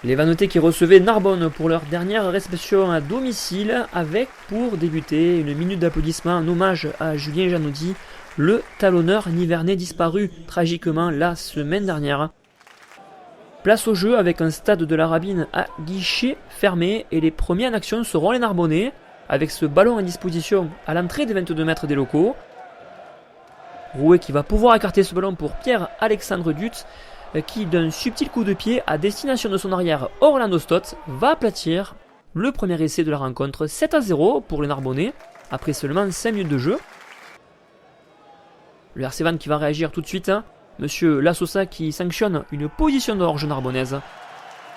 Les Vanotais qui recevaient Narbonne pour leur dernière réception à domicile avec pour débuter une minute d'applaudissement en hommage à Julien Janaudy, le talonneur nivernais disparu tragiquement la semaine dernière. Place au jeu avec un stade de la Rabine à guichet fermé et les premiers en action seront les Narbonnais avec ce ballon en disposition à l'entrée des 22 mètres des locaux. Rouet qui va pouvoir écarter ce ballon pour Pierre-Alexandre Dutz qui d'un subtil coup de pied à destination de son arrière Orlando Stott va aplatir le premier essai de la rencontre 7-0 pour les Narbonnais après seulement 5 minutes de jeu. Le RC Vannes qui va réagir tout de suite. Monsieur Lassosa qui sanctionne une position de hors-jeu narbonnaise.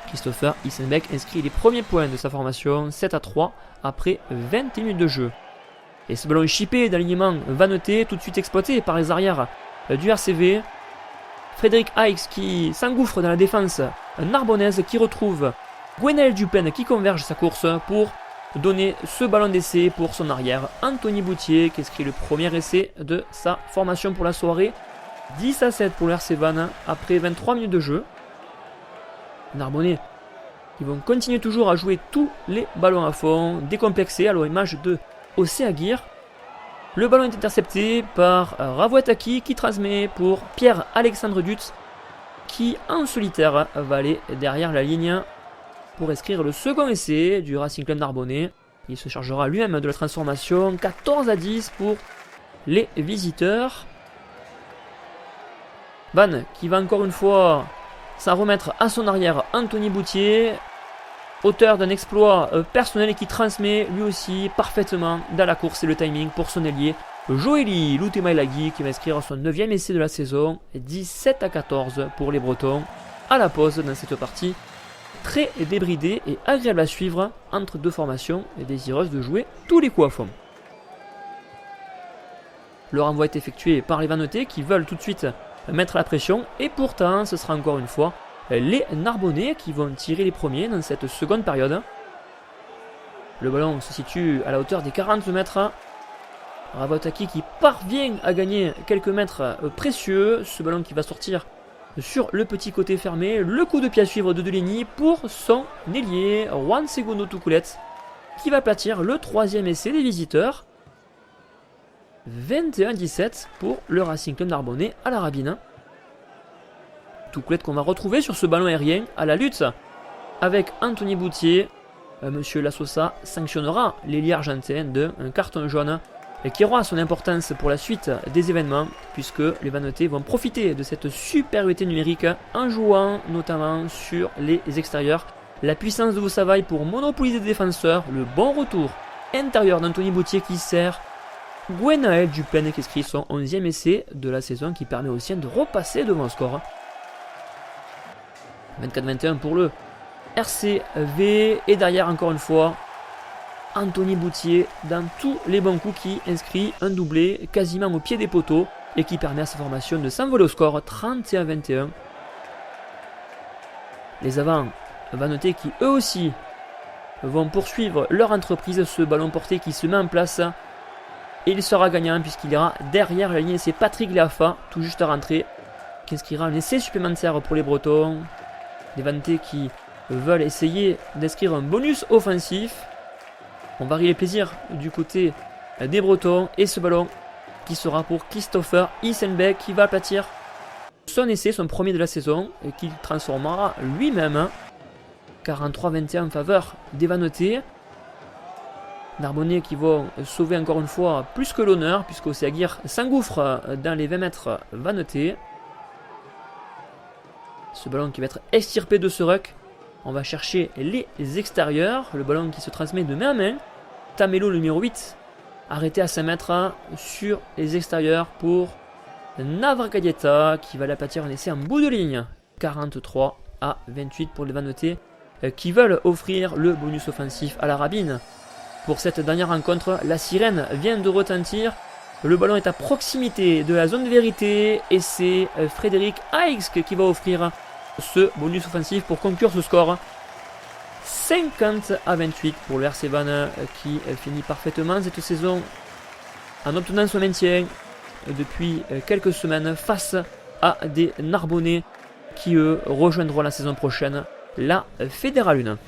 Christopher Isenbeck inscrit les premiers points de sa formation 7-3 après 20 minutes de jeu. Et ce ballon chippé d'alignement vannetais tout de suite exploité par les arrières du RCV. Frédéric Aix qui s'engouffre dans la défense narbonnaise qui retrouve Gwenaël Dupen qui converge sa course pour donner ce ballon d'essai pour son arrière. Anthony Boutier qui inscrit le premier essai de sa formation pour la soirée. 10-7 pour le RC Vannes après 23 minutes de jeu. Les Narbonnais qui vont continuer toujours à jouer tous les ballons à fond, décomplexés à l'image de Océ Aguirre. Le ballon est intercepté par Ravoitaki qui transmet pour Pierre-Alexandre Dutz qui en solitaire va aller derrière la ligne pour inscrire le second essai du Racing Club Narbonnais. Il se chargera lui-même de la transformation 14-10 pour les visiteurs. Vannes qui va encore une fois s'en remettre à son arrière Anthony Boutier, auteur d'un exploit personnel et qui transmet lui aussi parfaitement dans la course et le timing pour son ailier Joëli Loutemailagi qui va inscrire son 9e essai de la saison, 17-14 pour les Bretons à la pause dans cette partie très débridée et agréable à suivre entre deux formations et désireuses de jouer tous les coups à fond. Le renvoi est effectué par les Vannetais qui veulent tout de suite mettre la pression et pourtant ce sera encore une fois les Narbonnais qui vont tirer les premiers dans cette seconde période. Le ballon se situe à la hauteur des 40 mètres. Ravoitaki qui parvient à gagner quelques mètres précieux. Ce ballon qui va sortir sur le petit côté fermé. Le coup de pied à suivre de Deligny pour son ailier Juan Segundo Tuculet qui va aplatir le troisième essai des visiteurs. 21-17 pour le Racing Club Narbonnais à la Rabine. Tuculet qu'on va retrouver sur ce ballon aérien à la lutte avec Anthony Boutier. Monsieur Lassosa sanctionnera l'ailier argentin d'un carton jaune et qui aura son importance pour la suite des événements puisque les Vannetais vont profiter de cette supériorité numérique en jouant notamment sur les extérieurs. La puissance de Vosavaille pour monopoliser les défenseurs, le bon retour intérieur d'Anthony Boutier qui sert Gwenaël Dupen qui inscrit son 11e essai de la saison qui permet aux siens de repasser devant le score. 24-21 pour le RCV et derrière encore une fois Anthony Boutier dans tous les bons coups qui inscrit un doublé quasiment au pied des poteaux et qui permet à sa formation de s'envoler au score 31-21. Les avants Vannetais qui eux aussi vont poursuivre leur entreprise, ce ballon porté qui se met en place et il sera gagnant puisqu'il ira derrière la ligne. C'est Patrick Léafa tout juste à rentrer qui inscrira un essai supplémentaire pour les Bretons. Les Vannetais qui veulent essayer d'inscrire un bonus offensif. On varie les plaisirs du côté des Bretons et ce ballon qui sera pour Christopher Isenbeck qui va aplatir son essai, son premier de la saison et qu'il transformera lui-même. 43-21 en faveur des Vannetais. Narbonnais qui vont sauver encore une fois plus que l'honneur puisque Océ Aguirre s'engouffre dans les 20 mètres Vannetais. Ce ballon qui va être extirpé de ce ruck. On va chercher les extérieurs. Le ballon qui se transmet de main à main. Tamelo, le numéro 8, arrêté à 5 mètres sur les extérieurs pour Navargadieta qui va l'aplatir un essai en bout de ligne. 43-28 pour les Vannetais qui veulent offrir le bonus offensif à la Rabine. Pour cette dernière rencontre, la sirène vient de retentir. Le ballon est à proximité de la zone de vérité et c'est Frédéric Aix qui va offrir ce bonus offensif pour conclure ce score. 50-28 pour le RC Vannes qui finit parfaitement cette saison en obtenant son maintien depuis quelques semaines face à des Narbonnais qui eux rejoindront la saison prochaine la Fédérale 1.